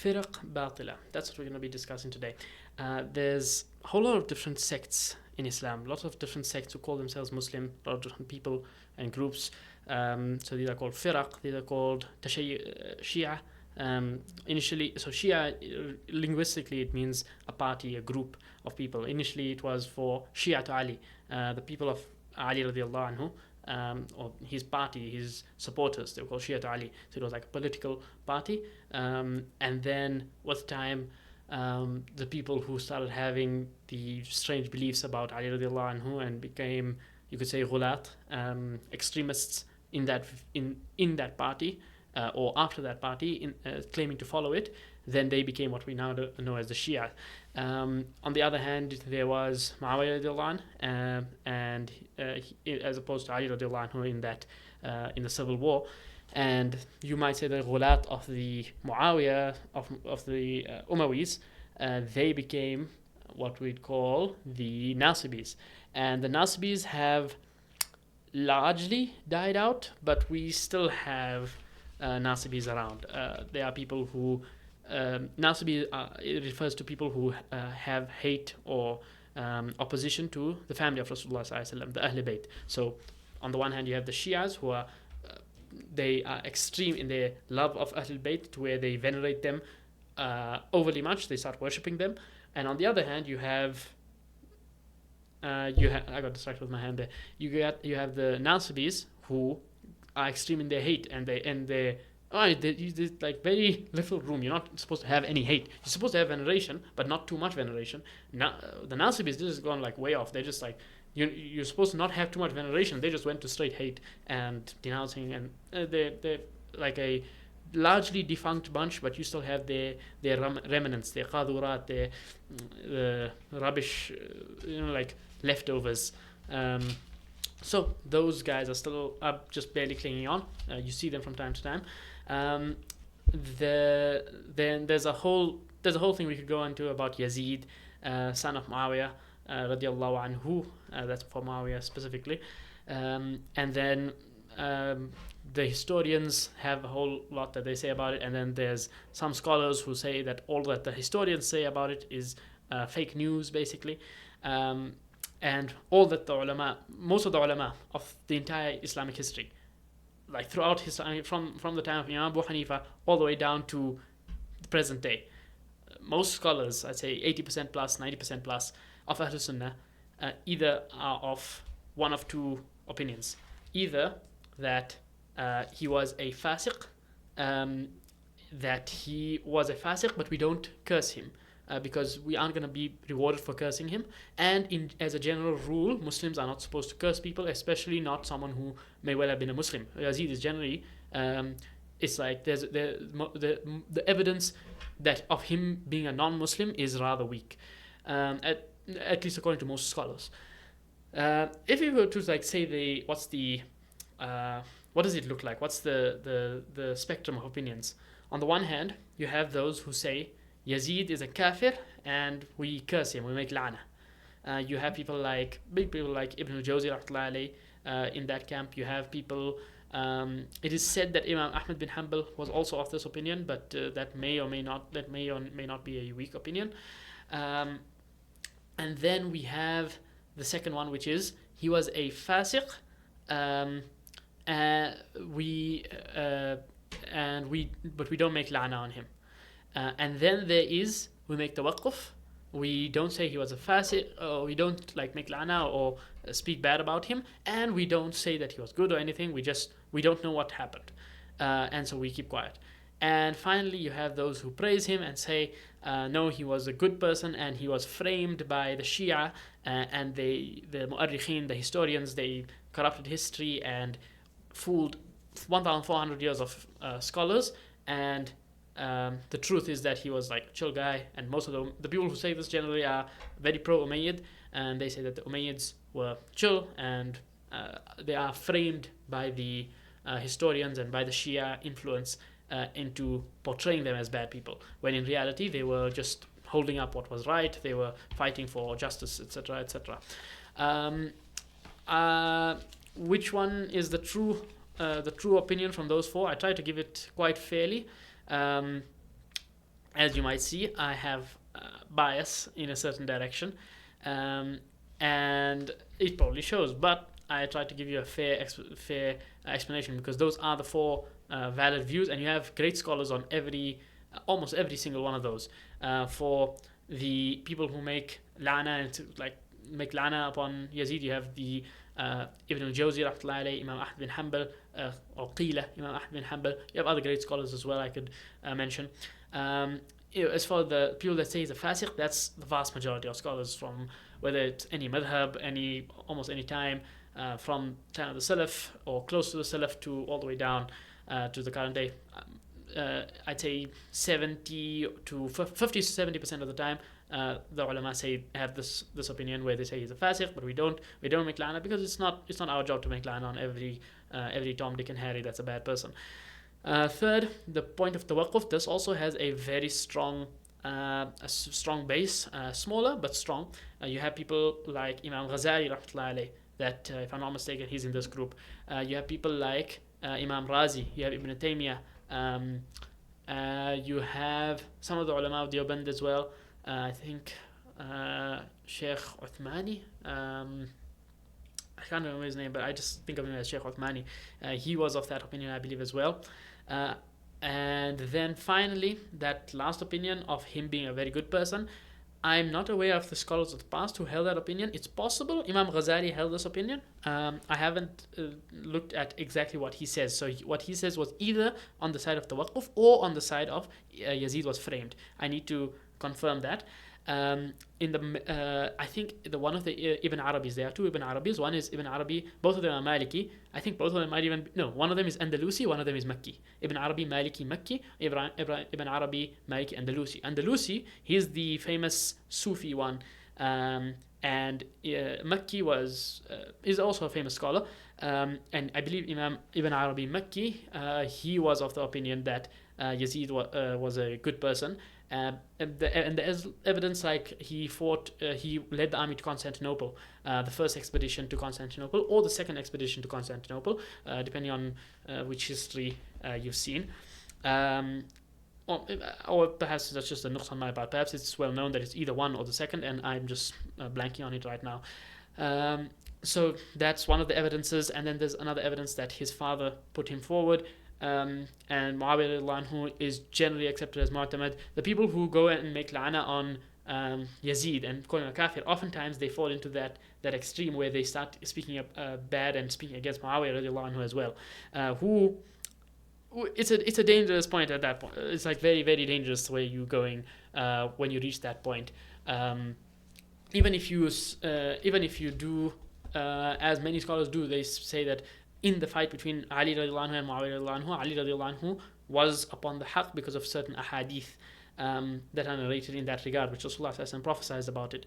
Firaq batila. That's what we're going to be discussing today. There's a whole lot of different sects in Islam. Lots of different sects who call themselves Muslim. A lot of different people and groups. So these are called Firaq. These are called Shia. Initially, so Shia, linguistically, it means a party, a group of people. Initially, it was for Shia to Ali, the people of Ali radiallahu anhu. Or his party, his supporters, they were called Shia to Ali. So it was like a political party. And then with time, the people who started having the strange beliefs about Ali radiallahu anhu and became, you could say, ghulat, extremists in that party, or after that party, claiming to follow it, then they became what we now know as the Shia. On the other hand, there was Muawiyah radiallahu anh, and as opposed to Ali radiallahu anhu in the civil war. And you might say the ghulat of the Muawiyah, of the Umayyads, they became what we'd call the Nasibis. And the Nasibis have largely died out, but we still have Nasibis around. There are people who Nasibi, it refers to people who have hate or opposition to the family of Rasulullah sallallahu alaihi wasallam, the Ahl Bayt. So on the one hand, you have the Shias who are they are extreme in their love of Ahl Bayt to where they venerate them overly much. They start worshipping them. And on the other hand, you have I got distracted with my hand there. You have the Nasibis who are extreme in their hate, and there's like very little room. You're not supposed to have any hate. You're supposed to have veneration, but not too much veneration. Now, the Nasibis, this has gone like way off. They're just like, you're supposed to not have too much veneration. They just went to straight hate and denouncing, and they're like a largely defunct bunch, but you still have their remnants, their qadurat, their rubbish, like leftovers. So those guys are still just barely clinging on. You see them from time to time. Then there's a whole thing we could go into about Yazeed, son of Muawiyah, radiallahu anhu. That's for Muawiyah specifically. And then the historians have a whole lot that they say about it. And then there's some scholars who say that all that the historians say about it is fake news, basically. And all that most of the ulama of the entire Islamic history, like throughout history, from the time of Imam Abu Hanifa all the way down to the present day, most scholars, I'd say 80% plus, 90% plus of Ahlul Sunnah, either are of one of two opinions. Either that he was a fasiq, but we don't curse him. Because we aren't going to be rewarded for cursing him, and as a general rule, Muslims are not supposed to curse people, especially not someone who may well have been a Muslim. Yazeed is generally, it's like the evidence that of him being a non-Muslim is rather weak, at least according to most scholars. If we were to like say what does it look like? What's the spectrum of opinions? On the one hand, you have those who say Yazeed is a kafir and we curse him, we make la'na. You have big people like Ibn al-Jawzi rahmatullahi in that camp. You have people, it is said that Imam Ahmad bin Hanbal was also of this opinion, but that may or may not be a weak opinion. And then we have the second one, which is he was a fasiq, but we don't make la'na on him. And then we make tawaqquf. We don't say he was a fasiq, or we don't like make la'na or speak bad about him, and we don't say that he was good or anything. We don't know what happened, and so we keep quiet. And finally, you have those who praise him and say, no, he was a good person, and he was framed by the Shia, and the mu'arrikhin, the historians, they corrupted history and fooled 1,400 years of scholars, and the truth is that he was like a chill guy, and most of the people who say this generally are very pro-Umayyad, and they say that the Umayyads were chill, and they are framed by the historians and by the Shia influence into portraying them as bad people, when in reality they were just holding up what was right, they were fighting for justice, etc., etc. Which one is the true opinion from those four? I try to give it quite fairly. as you might see, I have bias in a certain direction, um, and it probably shows. But I try to give you a fair explanation, because those are the four valid views, and you have great scholars on almost every single one of those. For the people who make lana and like make lana upon Yazid, you have the Ibn al-Jawzi, rahmatullahi alayhi, Imam Ahmad bin Hanbal, or Qila, Imam Ahmad bin Hanbal. You have other great scholars as well I could mention. As for the people that say he's a fasiq, that's the vast majority of scholars, from whether it's any madhab, almost any time, from time of the Salaf or close to the Salaf to all the way down to the current day. I'd say 50 to 70% of the time, the ulama have this opinion where they say he's a fasiq, but we don't make lana, because it's not our job to make lana on every Tom, Dick, and Harry that's a bad person. Third, the point of tawaqquf. This also has a very strong base, smaller but strong. You have people like Imam Ghazali, rahmatullahi alayhi, that if I'm not mistaken, he's in this group. You have people like Imam Razi. You have Ibn Taymiyyah. You have some of the ulama of Deoband as well. I think Sheikh Uthmani. I can't remember his name, but I just think of him as Sheikh Uthmani. He was of that opinion, I believe, as well. And then finally, that last opinion of him being a very good person, I'm not aware of the scholars of the past who held that opinion. It's possible Imam Ghazali held this opinion. I haven't looked at exactly what he says. So what he says was either on the side of tawaqquf or on the side of Yazid was framed. I need to confirm that. I think one of the Ibn Arabis, there are two Ibn Arabis. One is Ibn Arabi, both of them are Maliki. I think both of them might even one of them is Andalusi, one of them is Makki. Ibn Arabi Maliki Makki, Ibn Arabi Maliki Andalusi, he's the famous Sufi one, and Makki is also a famous scholar, and I believe Imam Ibn Arabi Makki, he was of the opinion that Yazid was a good person. And there's evidence like he led the army to Constantinople, the first expedition to Constantinople or the second expedition to Constantinople, depending on which history you've seen. Or perhaps that's just a nuqs on my part. Perhaps it's well known that it's either one or the second, and I'm just blanking on it right now. So that's one of the evidences, and then there's another evidence that his father put him forward. And Muawiyah radiallahu anhu is generally accepted as mu'tamad. The people who go and make la'ana on Yazid and call him a kafir, oftentimes they fall into that extreme where they start speaking bad and speaking against Muawiyah radiallahu anhu as well. It's a dangerous point at that point. It's like very, very dangerous where you're going when you reach that point. Even if you do, as many scholars do, they say that in the fight between Ali radiallahu anhu and Muawiyah radiallahu anhu, Ali radiallahu anhu was upon the haqq because of certain ahadith that are narrated in that regard, which Rasulullah prophesied about it.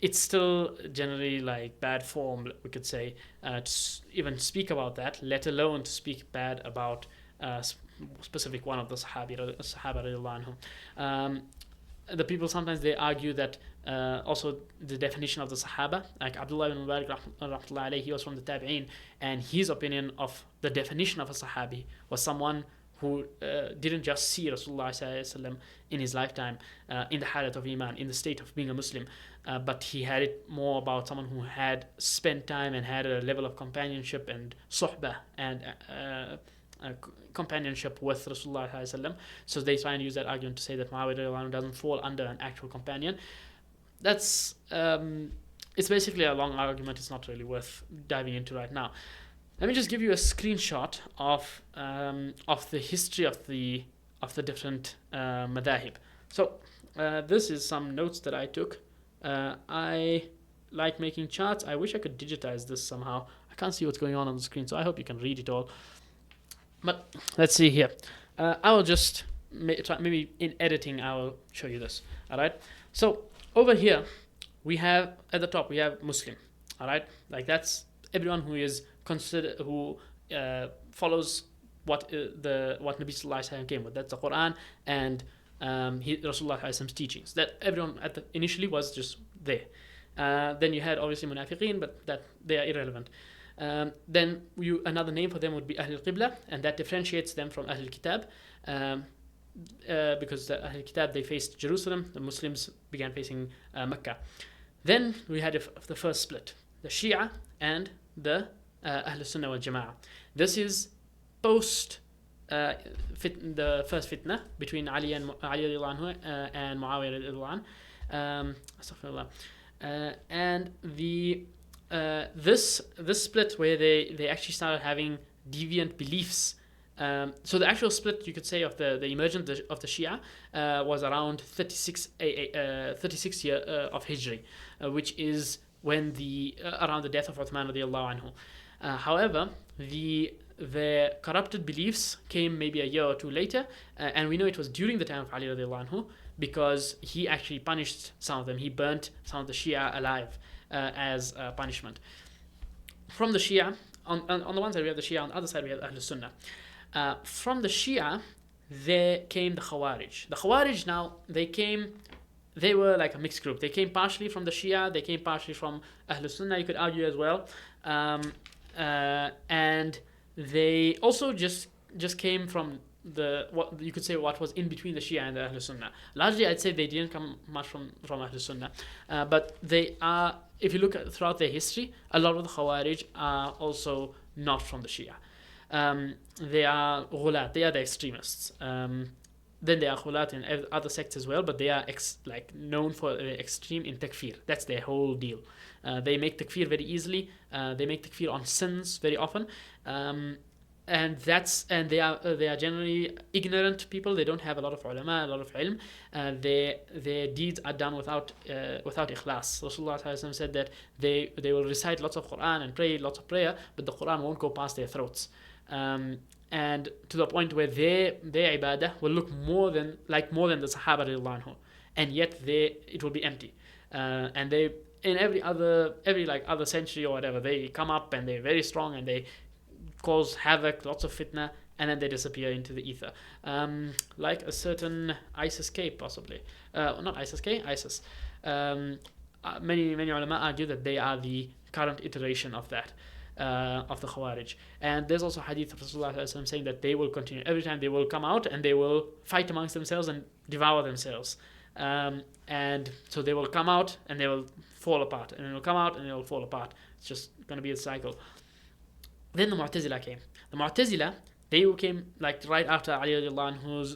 It's still generally like bad form, we could say, to even speak about that, let alone to speak bad about specific one of the Sahaba radiallahu anhu. The people sometimes they argue that also the definition of the Sahaba, like Abdullah ibn Mubarak rahmatullahi alayhi, he was from the Tabi'een, and his opinion of the definition of a Sahabi was someone who didn't just see Rasulullah in his lifetime, in the halat of Iman, in the state of being a Muslim, but he had it more about someone who had spent time and had a level of companionship and suhbah and companionship with Rasulullah. So they try and use that argument to say that Muawiyah doesn't fall under an actual companion. That's it's basically a long argument. It's not really worth diving into right now. Let me just give you a screenshot of the history of the different madahib. So this is some notes that I took. I like making charts. I wish I could digitize this somehow. I can't see what's going on the screen, so I hope you can read it all. But let's see here. I will just maybe in editing I will show you this. All right. So over here we have at the top we have Muslim. All right. Like that's everyone who is follows what Nabi Sallallahu Alaihi Wasallam came with. That's the Quran and Rasulullah Sallallahu Alaihi Wasallam's teachings. That everyone initially was just there. Then you had obviously munafiqeen, but that they are irrelevant. Then another name for them would be Ahl al-Qibla, and that differentiates them from Ahl al-Kitab. because the Ahl Kitab, they faced Jerusalem, the Muslims began facing Mecca. Then we had the first split, the Shia and the Ahl Sunnah wal Jama'ah. This is post the first fitna between Ali radiallahu anhu and Muawiyah radiallahu anhu. Astaghfirullah. And this split where they actually started having deviant beliefs. So the actual split, you could say, of the emergence of the Shia was around 36 year of Hijri, which is when around the death of Uthman radiallahu anhu. However, the corrupted beliefs came maybe a year or two later, and we know it was during the time of Ali radiallahu anhu, because he actually punished some of them. He burnt some of the Shia alive as punishment. From the Shia, on the one side we have the Shia, on the other side we have Ahl Sunnah. From the Shia, there came the Khawarij. The Khawarij now, they were like a mixed group. They came partially from the Shia, they came partially from Ahl Sunnah, you could argue as well. And they also just came from what you could say what was in between the Shia and the Ahl Sunnah. Largely, I'd say they didn't come much from Ahl Sunnah, but they are. If you look at throughout their history, a lot of the Khawarij are also not from the Shia. They are ghulat, they are the extremists. Then they are ghulat in other sects as well, but they are known for extreme in takfir. That's their whole deal. They make takfir very easily. They make takfir on sins very often. And they are generally ignorant people. They don't have a lot of ulama, a lot of ilm. Their deeds are done without ikhlas. Rasulullah said that they will recite lots of Quran and pray lots of prayer, but the Quran won't go past their throats. And to the point where their ibadah will look more than the Sahaba radiallahu anhu, and yet it will be empty. And they in every other century or whatever, they come up and they're very strong and they cause havoc, lots of fitna, and then they disappear into the ether. Like a certain ISIS-K possibly. Not ISIS-K, ISIS. Many ulama argue that they are the current iteration of that. Of the Khawarij. And there's also hadith of Rasulullah saying that they will continue. Every time they will come out and they will fight amongst themselves and devour themselves. And so they will come out and they will fall apart. And they will come out and they will fall apart. It's just going to be a cycle. Then the Mu'tazila came. The Mu'tazila, they came like right after Ali radiallahu anhu's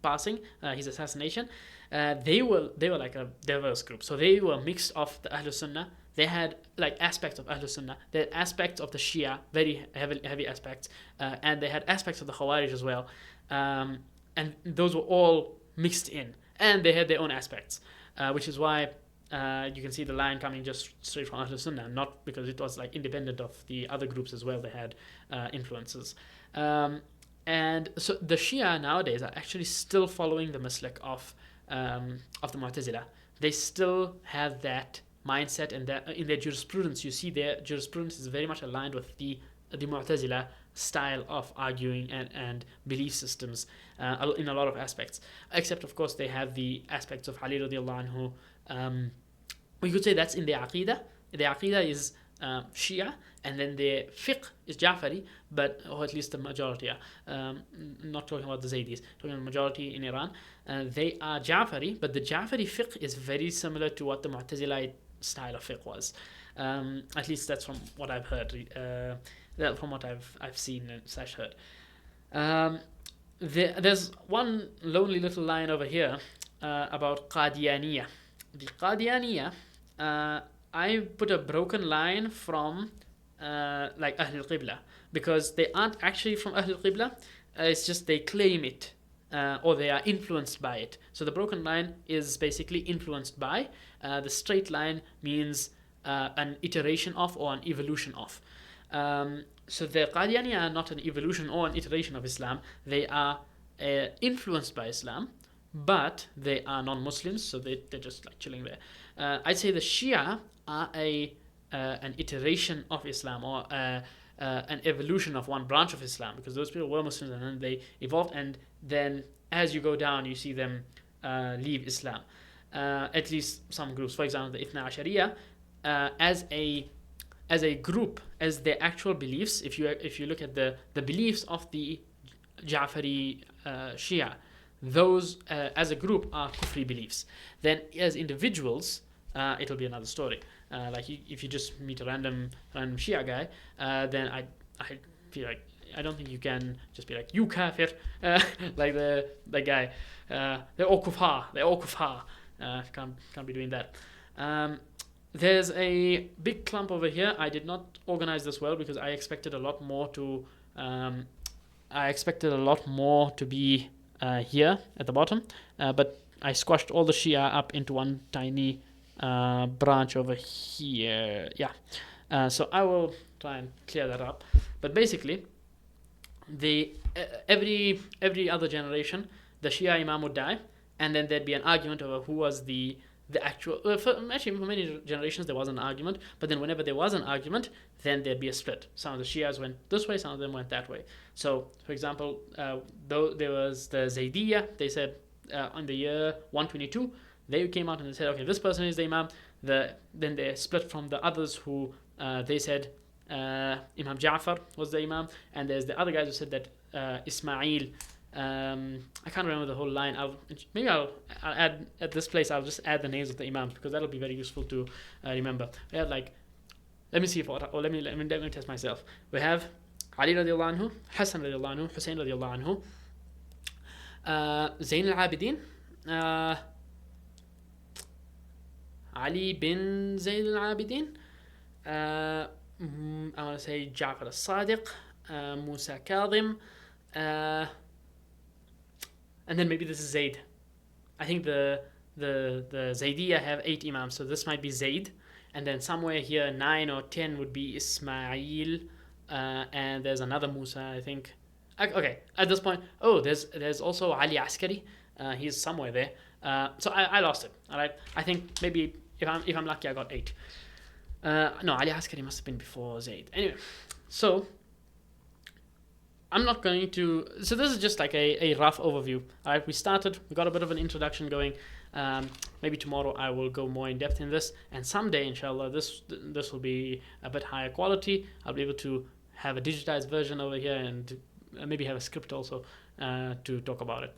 passing, his assassination. They were like a diverse group. So they were mixed of the Ahl Sunnah. They had like aspects of Ahl Sunnah, they had aspects of the Shia, very heavy aspects, and they had aspects of the Khawarij as well, and those were all mixed in, and they had their own aspects, which is why you can see the line coming just straight from Ahl Sunnah, not because it was like independent of the other groups as well. They had influences, and so the Shia nowadays are actually still following the maslak of the Mu'tazila. They still have that mindset, and that in their jurisprudence, you see their jurisprudence is very much aligned with the Mu'tazila style of arguing and belief systems in a lot of aspects. Except, of course, they have the aspects of Ali radiallahu anhu. We could say that's in their aqidah. Their aqidah is Shia, and then their fiqh is Ja'fari, or at least the majority are. Not talking about the Zaydis, talking about the majority in Iran. They are Ja'fari, but the Ja'fari fiqh is very similar to what the Mu'tazilite style of fiqh was. At least that's from what I've heard, from what I've seen and heard. There's one lonely little line over here about Qadianiyah. The Qadianiyah, I put a broken line from like Ahl al-Qibla, because they aren't actually from Ahl al-Qibla. It's just they claim it, or they are influenced by it. So the broken line is basically influenced by. The straight line means an iteration of or an evolution of. So the Qadiani are not an evolution or an iteration of Islam. They are influenced by Islam, but they are non-Muslims, so they're just like chilling there. I'd say the Shia are an iteration of Islam, or an evolution of one branch of Islam, because those people were Muslims and then they evolved, and then as you go down you see them leave Islam. At least some groups, for example the Ithna Ashariya, as a group, as their actual beliefs, if you look at the beliefs of the Ja'fari Shia, those as a group are kufri beliefs. Then as individuals, it'll be another story. If you just meet a random Shia guy, then I feel like I don't think you can just be like, you kafir, like the guy. They're all kufar. They're all kufar. Can't be doing that. There's a big clump over here. I did not organize this well because I expected a lot more to. Be here at the bottom, but I squashed all the Shia up into one tiny branch over here. Yeah. So I will try and clear that up. But basically, every other generation, the Shia Imam would die, and then there'd be an argument over who was the actual. For many generations there wasn't an argument, but then whenever there was an argument, then there'd be a split. Some of the Shias went this way, some of them went that way. So, for example, though there was the Zaydiyya, they said in the year 122, they came out and they said, okay, this person is the Imam. Then they split from the others who they said Imam Ja'far was the Imam, and there's the other guys who said that Ismail. I can't remember the whole line. I'll add at this place. I'll just add the names of the imams because that'll be very useful to remember. We have let me see let me test myself. We have Ali radiallahu anhu, Hassan radiallahu anhu, Hussein radiallahu anhu, Zayn al-Abidin, Ali bin Zayn al-Abidin. I want to say Ja'far al-Sadiq, Musa Kadhim. And then maybe this is Zayd. I think the Zaydiyya have 8 imams, so this might be Zayd. And then somewhere here 9 or 10 would be Ismail, and there's another Musa, I think. Okay, at this point, there's also Ali Askari. He's somewhere there. So I lost it. All right, I think maybe if I'm lucky, I got 8. No, Ali Askari must have been before Zayd. Anyway, so I'm not going to. So this is just like a rough overview. All right, we got a bit of an introduction going. Maybe tomorrow I will go more in depth in this, and someday, inshallah, this will be a bit higher quality. I'll be able to have a digitized version over here and maybe have a script also to talk about it.